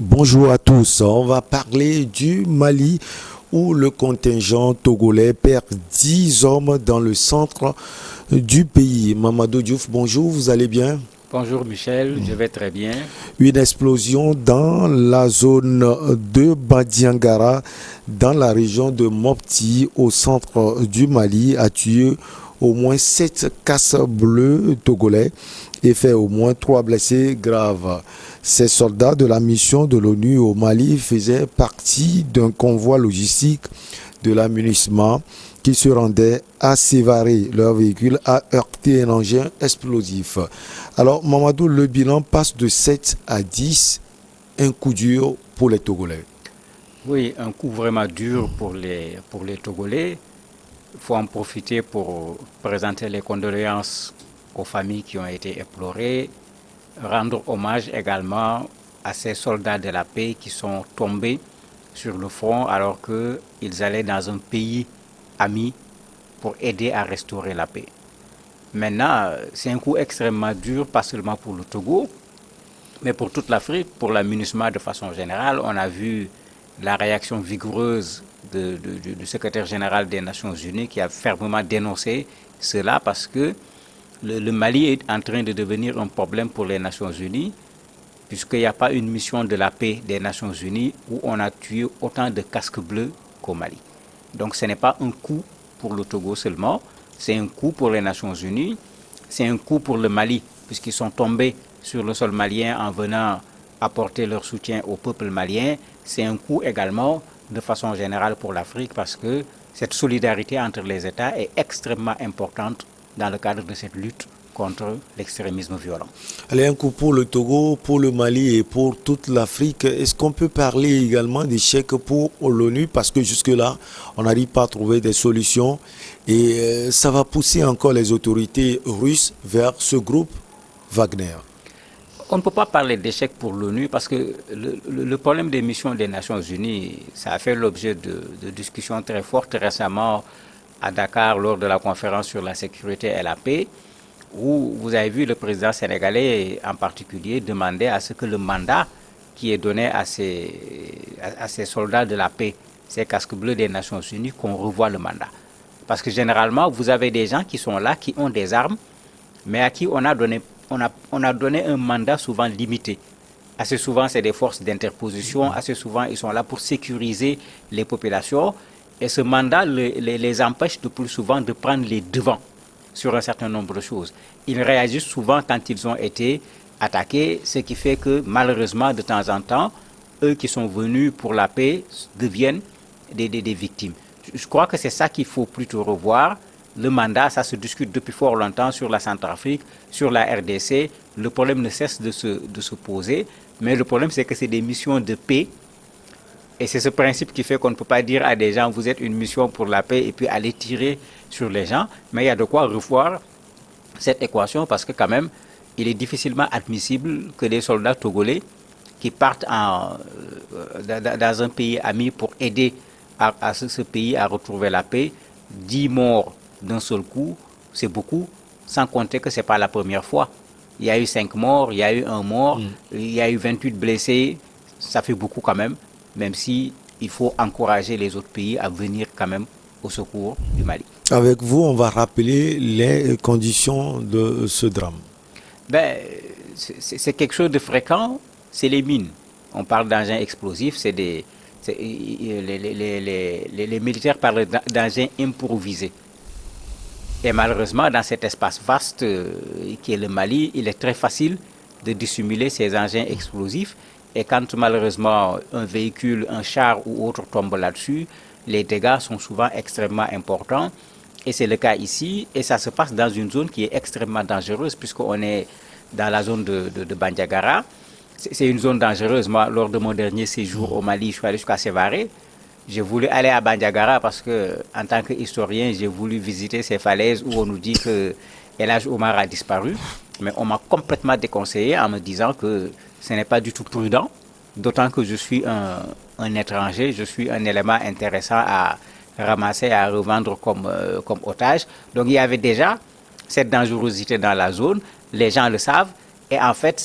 Bonjour à tous. On va parler du Mali où le contingent togolais perd 10 hommes dans le centre du pays. Mamadou Diouf, bonjour, vous allez bien? Bonjour Michel, je vais très bien. Une explosion dans la zone de Badiangara, dans la région de Mopti, au centre du Mali, a tué au moins 7 casques bleus togolais et fait au moins 3 blessés graves. Ces soldats de la mission de l'ONU au Mali faisaient partie d'un convoi logistique de l'amunissement qui se rendait à Sévaré. Leur véhicule a heurté un engin explosif. Alors, Mamadou, le bilan passe de 7 à 10, un coup dur pour les Togolais. Oui, un coup vraiment dur pour les Togolais. Il faut en profiter pour présenter les condoléances aux familles qui ont été éplorées, rendre hommage également à ces soldats de la paix qui sont tombés sur le front alors qu'ils allaient dans un pays ami pour aider à restaurer la paix. Maintenant, c'est un coup extrêmement dur, pas seulement pour le Togo, mais pour toute l'Afrique, pour la MINUSMA de façon générale. On a vu la réaction vigoureuse du secrétaire général des Nations Unies qui a fermement dénoncé cela parce que le Mali est en train de devenir un problème pour les Nations Unies puisqu'il n'y a pas une mission de la paix des Nations Unies où on a tué autant de casques bleus qu'au Mali. Donc ce n'est pas un coup pour le Togo seulement, c'est un coup pour les Nations Unies, c'est un coup pour le Mali puisqu'ils sont tombés sur le sol malien en venant apporter leur soutien au peuple malien. C'est un coup également de façon générale pour l'Afrique parce que cette solidarité entre les États est extrêmement importante dans le cadre de cette lutte contre l'extrémisme violent. Allez, un coup pour le Togo, pour le Mali et pour toute l'Afrique. Est-ce qu'on peut parler également d'échec pour l'ONU? Parce que jusque-là, on n'arrive pas à trouver des solutions et ça va pousser encore les autorités russes vers ce groupe Wagner. On ne peut pas parler d'échec pour l'ONU parce que le problème des missions des Nations Unies, ça a fait l'objet de discussions très fortes récemment à Dakar lors de la conférence sur la sécurité et la paix, où vous avez vu le président sénégalais en particulier demander à ce que le mandat qui est donné à ces soldats de la paix, ces casques bleus des Nations Unies, qu'on revoie le mandat. Parce que généralement, vous avez des gens qui sont là, qui ont des armes, mais à qui on a donné un mandat souvent limité. Assez souvent, c'est des forces d'interposition. Assez souvent, ils sont là pour sécuriser les populations. Et ce mandat les empêche de plus souvent de prendre les devants sur un certain nombre de choses. Ils réagissent souvent quand ils ont été attaqués, ce qui fait que malheureusement, de temps en temps, eux qui sont venus pour la paix deviennent des victimes. Je crois que c'est ça qu'il faut plutôt revoir. Le mandat, ça se discute depuis fort longtemps sur la Centrafrique, sur la RDC. Le problème ne cesse de se poser. Mais le problème, c'est que c'est des missions de paix. Et c'est ce principe qui fait qu'on ne peut pas dire à des gens, vous êtes une mission pour la paix et puis aller tirer sur les gens. Mais il y a de quoi revoir cette équation parce que quand même, il est difficilement admissible que des soldats togolais qui partent dans un pays ami pour aider à ce pays à retrouver la paix, 10 morts d'un seul coup, c'est beaucoup, sans compter que ce n'est pas la première fois. Il y a eu 5 morts, il y a eu un mort, il y a eu 28 blessés, ça fait beaucoup quand même si il faut encourager les autres pays à venir quand même au secours du Mali. Avec vous, on va rappeler les conditions de ce drame. Ben, c'est quelque chose de fréquent, c'est les mines. On parle d'engins explosifs, les militaires parlent d'engins improvisés. Et malheureusement, dans cet espace vaste qui est le Mali, il est très facile de dissimuler ces engins explosifs. Et quand malheureusement un véhicule, un char ou autre tombe là-dessus, les dégâts sont souvent extrêmement importants. Et c'est le cas ici. Et ça se passe dans une zone qui est extrêmement dangereuse puisqu'on est dans la zone de Bandiagara. C'est une zone dangereuse. Moi, lors de mon dernier séjour au Mali, je suis allé jusqu'à Sévaré. J'ai voulu aller à Bandiagara parce que, en tant qu'historien, j'ai voulu visiter ces falaises où on nous dit que El Hadj Omar a disparu. Mais on m'a complètement déconseillé en me disant que ce n'est pas du tout prudent. D'autant que je suis un étranger, je suis un élément intéressant à ramasser, à revendre comme otage. Donc il y avait déjà cette dangerosité dans la zone. Les gens le savent. Et en fait,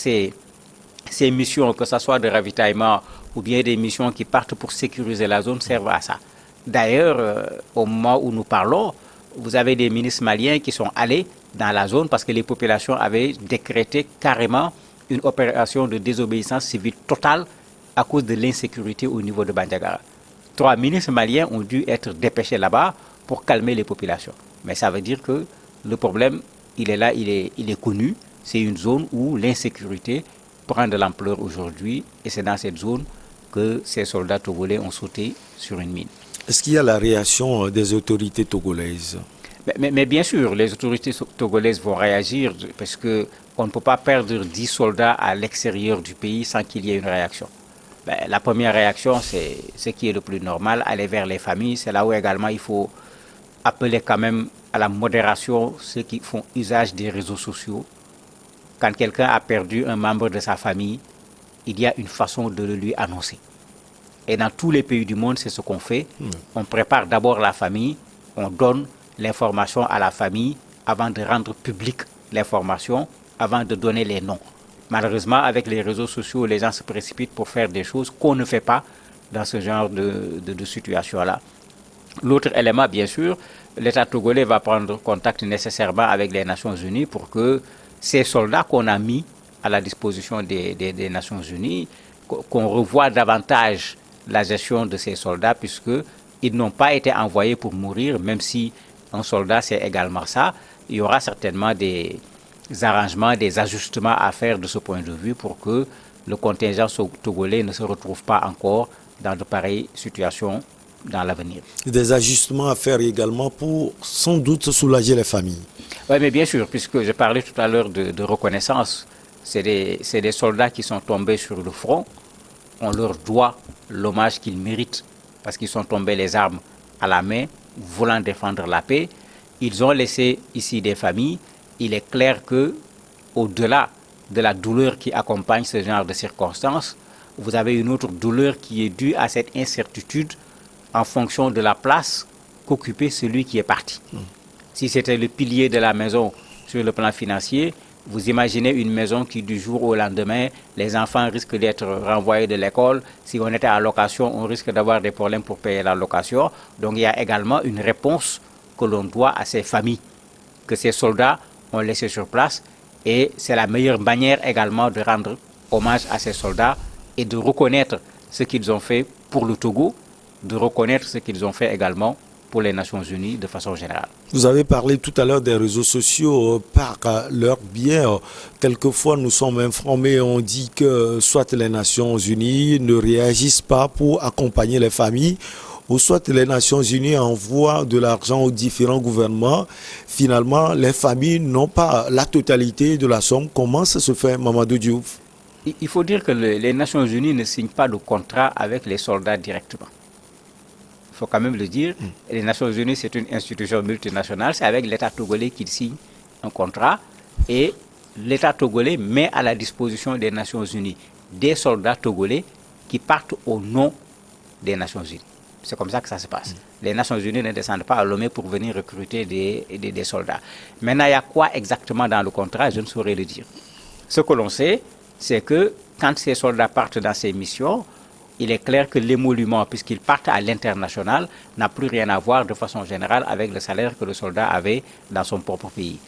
ces missions, que ce soit de ravitaillement ou bien des missions qui partent pour sécuriser la zone, servent à ça. D'ailleurs, au moment où nous parlons, vous avez des ministres maliens qui sont allés dans la zone parce que les populations avaient décrété carrément une opération de désobéissance civile totale à cause de l'insécurité au niveau de Bandiagara. 3 ministres maliens ont dû être dépêchés là-bas pour calmer les populations. Mais ça veut dire que le problème, il est là, il est connu. C'est une zone où l'insécurité prend de l'ampleur aujourd'hui et c'est dans cette zone que ces soldats togolais ont sauté sur une mine. Est-ce qu'il y a la réaction des autorités togolaises? Mais bien sûr, les autorités togolaises vont réagir parce qu'on ne peut pas perdre 10 soldats à l'extérieur du pays sans qu'il y ait une réaction. La première réaction, c'est ce qui est le plus normal, aller vers les familles. C'est là où également il faut appeler quand même à la modération ceux qui font usage des réseaux sociaux. Quand quelqu'un a perdu un membre de sa famille, il y a une façon de le lui annoncer. Et dans tous les pays du monde, c'est ce qu'on fait. On prépare d'abord la famille, on donne l'information à la famille avant de rendre publique l'information, avant de donner les noms. Malheureusement, avec les réseaux sociaux, les gens se précipitent pour faire des choses qu'on ne fait pas dans ce genre de situation-là. L'autre élément, bien sûr, l'État togolais va prendre contact nécessairement avec les Nations Unies pour que ces soldats qu'on a mis à la disposition des Nations Unies, qu'on revoie davantage la gestion de ces soldats, puisqu'ils n'ont pas été envoyés pour mourir, même si un soldat c'est également ça. Il y aura certainement des arrangements, des ajustements à faire de ce point de vue pour que le contingent togolais ne se retrouve pas encore dans de pareilles situations dans l'avenir. Des ajustements à faire également pour sans doute soulager les familles. Oui, mais bien sûr, puisque je parlais tout à l'heure de reconnaissance, c'est des soldats qui sont tombés sur le front. On leur doit l'hommage qu'ils méritent parce qu'ils sont tombés les armes à la main, voulant défendre la paix. Ils ont laissé ici des familles. Il est clair que, au-delà de la douleur qui accompagne ce genre de circonstances, vous avez une autre douleur qui est due à cette incertitude en fonction de la place qu'occupait celui qui est parti. Si c'était le pilier de la maison sur le plan financier, vous imaginez une maison qui, du jour au lendemain, les enfants risquent d'être renvoyés de l'école. Si on était en location, on risque d'avoir des problèmes pour payer la location. Donc il y a également une réponse que l'on doit à ces familles, que ces soldats ont laissé sur place. Et c'est la meilleure manière également de rendre hommage à ces soldats et de reconnaître ce qu'ils ont fait pour le Togo, de reconnaître ce qu'ils ont fait également pour les Nations Unies de façon générale. Vous avez parlé tout à l'heure des réseaux sociaux par leur biais. Quelquefois, nous sommes informés, on dit que soit les Nations Unies ne réagissent pas pour accompagner les familles, ou soit les Nations Unies envoient de l'argent aux différents gouvernements. Finalement, les familles n'ont pas la totalité de la somme. Comment ça se fait, Mamadou Diouf? Il faut dire que les Nations Unies ne signent pas de contrat avec les soldats directement. Il faut quand même le dire. Les Nations Unies, c'est une institution multinationale. C'est avec l'État togolais qu'ils signent un contrat. Et l'État togolais met à la disposition des Nations Unies des soldats togolais qui partent au nom des Nations Unies. C'est comme ça que ça se passe. Les Nations Unies ne descendent pas à Lomé pour venir recruter des soldats. Maintenant, il y a quoi exactement dans le contrat? Je ne saurais le dire. Ce que l'on sait, c'est que quand ces soldats partent dans ces missions, il est clair que l'émolument, puisqu'ils partent à l'international, n'a plus rien à voir de façon générale avec le salaire que le soldat avait dans son propre pays.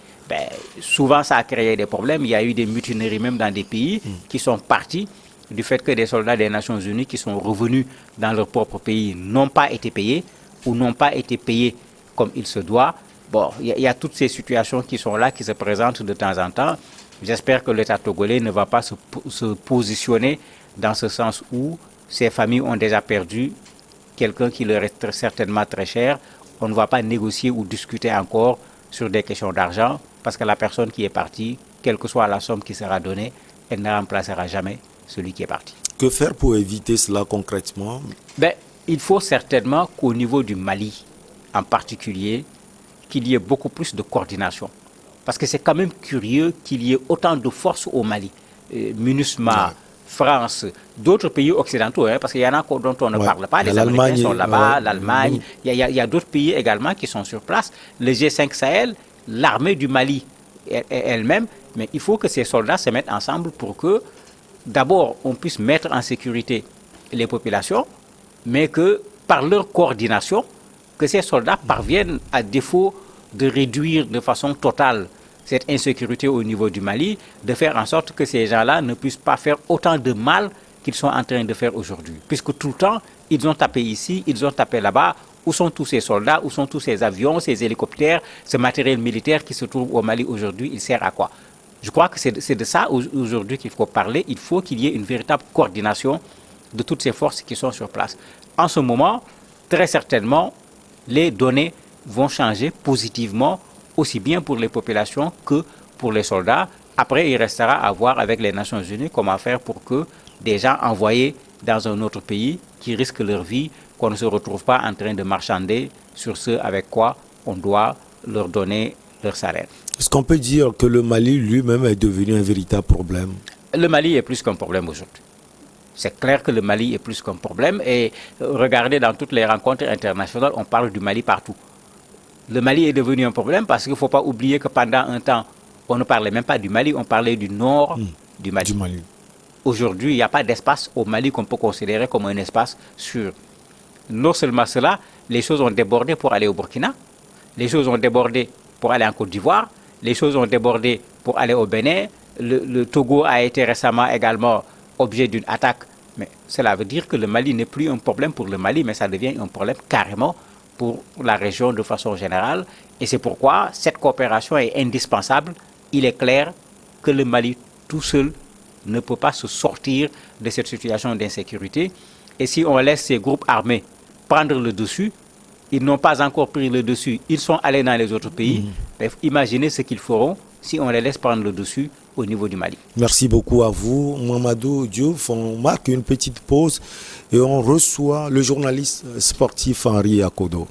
Souvent, ça a créé des problèmes. Il y a eu des mutineries même dans des pays qui sont partis du fait que des soldats des Nations Unies qui sont revenus dans leur propre pays n'ont pas été payés ou n'ont pas été payés comme il se doit. Bon, il y a toutes ces situations qui sont là, qui se présentent de temps en temps. J'espère que l'État togolais ne va pas se positionner dans ce sens où ces familles ont déjà perdu quelqu'un qui leur est certainement très cher. On ne va pas négocier ou discuter encore sur des questions d'argent parce que la personne qui est partie, quelle que soit la somme qui sera donnée, elle ne remplacera jamais celui qui est parti. Que faire pour éviter cela concrètement? Il faut certainement qu'au niveau du Mali, en particulier, qu'il y ait beaucoup plus de coordination. Parce que c'est quand même curieux qu'il y ait autant de forces au Mali. MINUSMA, France, d'autres pays occidentaux, parce qu'il y en a dont on ne parle pas. Les Américains sont là-bas, l'Allemagne. Il y a d'autres pays également qui sont sur place. Le G5 Sahel, l'armée du Mali elle-même. Mais il faut que ces soldats se mettent ensemble pour que d'abord on puisse mettre en sécurité les populations, mais que par leur coordination, que ces soldats parviennent, à défaut de réduire de façon totale cette insécurité au niveau du Mali, de faire en sorte que ces gens-là ne puissent pas faire autant de mal qu'ils sont en train de faire aujourd'hui. Puisque tout le temps, ils ont tapé ici, ils ont tapé là-bas. Où sont tous ces soldats? Où sont tous ces avions, ces hélicoptères, ce matériel militaire qui se trouve au Mali aujourd'hui? Il sert à quoi? Je crois que c'est de ça aujourd'hui qu'il faut parler. Il faut qu'il y ait une véritable coordination de toutes ces forces qui sont sur place. En ce moment, très certainement, les données vont changer positivement, aussi bien pour les populations que pour les soldats. Après, il restera à voir avec les Nations Unies comment faire pour que des gens envoyés dans un autre pays qui risquent leur vie, qu'on ne se retrouve pas en train de marchander sur ce avec quoi on doit leur donner leur salaire. Est-ce qu'on peut dire que le Mali lui-même est devenu un véritable problème? Le Mali est plus qu'un problème aujourd'hui. C'est clair que le Mali est plus qu'un problème et regardez, dans toutes les rencontres internationales, on parle du Mali partout. Le Mali est devenu un problème parce qu'il ne faut pas oublier que pendant un temps, on ne parlait même pas du Mali, on parlait du nord du Mali. Aujourd'hui, il n'y a pas d'espace au Mali qu'on peut considérer comme un espace sûr. Non seulement cela, les choses ont débordé pour aller au Burkina, les choses ont débordé pour aller en Côte d'Ivoire, les choses ont débordé pour aller au Bénin. Le Togo a été récemment également objet d'une attaque. Mais cela veut dire que le Mali n'est plus un problème pour le Mali, mais ça devient un problème carrément pour la région de façon générale. Et c'est pourquoi cette coopération est indispensable. Il est clair que le Mali tout seul ne peut pas se sortir de cette situation d'insécurité. Et si on laisse ces groupes armés prendre le dessus, ils n'ont pas encore pris le dessus, ils sont allés dans les autres pays. Mais imaginez ce qu'ils feront si on les laisse prendre le dessus au niveau du Mali. Merci beaucoup à vous, Mamadou Diouf. On marque une petite pause et on reçoit le journaliste sportif Henri Akodo.